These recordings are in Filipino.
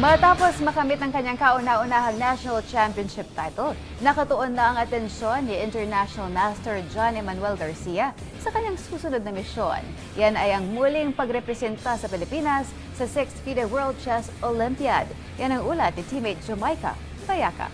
Matapos makamit ang kanyang kauna-unahang national championship title, nakatuon na ang atensyon ni International Master John Emmanuel Garcia sa kanyang susunod na misyon. Yan ay ang muling pagrepresenta sa Pilipinas sa 6th FIDE World Chess Olympiad. Yan ang ulat ni teammate Jamaica Bayaka.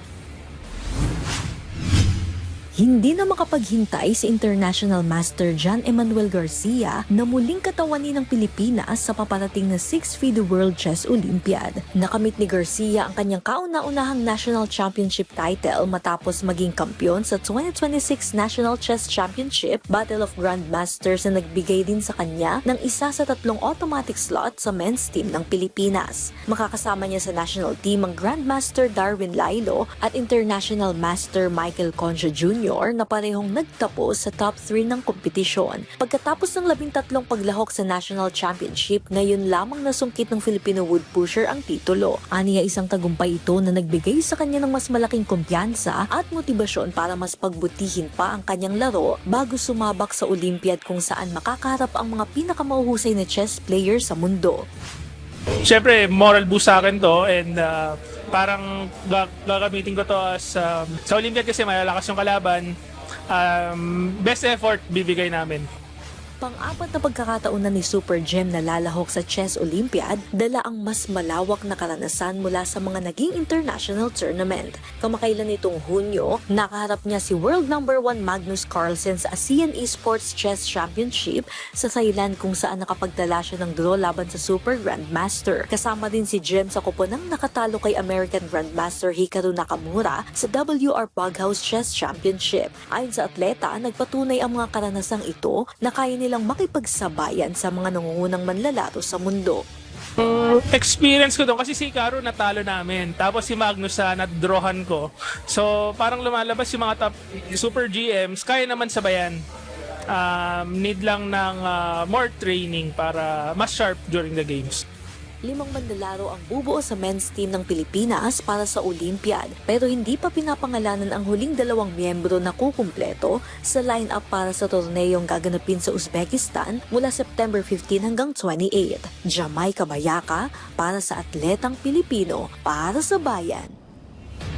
Hindi na makapaghintay si International Master John Emmanuel Garcia na muling katawanin ng Pilipinas sa paparating na 6th FIDE World Chess Olympiad. Nakamit ni Garcia ang kanyang kauna-unahang national championship title matapos maging kampiyon sa 2026 National Chess Championship Battle of Grandmasters na nagbigay din sa kanya ng isa sa 3 automatic slot sa men's team ng Pilipinas. Makakasama niya sa national team ang Grandmaster Darwin Lailo at International Master Michael Concha Jr. na parehong nagtapos sa top 3 ng kompetisyon. Pagkatapos ng 13 paglahok sa National Championship, ngayon lamang nasungkit ng Filipino wood pusher ang titulo. Aniya isang tagumpay ito na nagbigay sa kanya ng mas malaking kumpiyansa at motibasyon para mas pagbutihin pa ang kanyang laro bago sumabak sa Olympiad kung saan makakaharap ang mga pinakamauhusay na chess player sa mundo. Siyempre, moral boost sa akin to and parang gagamitin ko to as sa Olympiad kasi malalakas yung kalaban. Best effort bibigay namin. Pang-apat na pagkakataon na ni Super Gem na lalahok sa Chess Olympiad, dala ang mas malawak na karanasan mula sa mga naging international tournament. Kamakailan nitong Hunyo, nakaharap niya si world number 1 Magnus Carlsen sa ASEAN Esports Chess Championship sa Thailand kung saan nakapagtala siya ng draw laban sa Super Grandmaster. Kasama din si Gem sa koponang nakatalo kay American Grandmaster Hikaru Nakamura sa WR Bughouse Chess Championship. Ayon sa atleta, nagpatunay ang mga karanasang ito na kaya nilang makipagsabayan sa mga nangungunang manlalaro sa mundo. Experience ko doon kasi si Hikaru natalo namin. Tapos si Magnus nadrawhan ko. So parang lumalabas yung mga top super GMs, kaya naman sabayan. Need lang ng more training para mas sharp during the games. 5 manlalaro ang bubuo sa men's team ng Pilipinas para sa Olympiad, pero hindi pa pinapangalanan ang huling 2 miyembro na kukumpleto sa line-up para sa torneyong gaganapin sa Uzbekistan mula September 15 hanggang 28. Jamaica Bayaka para sa Atletang Pilipino para sa Bayan.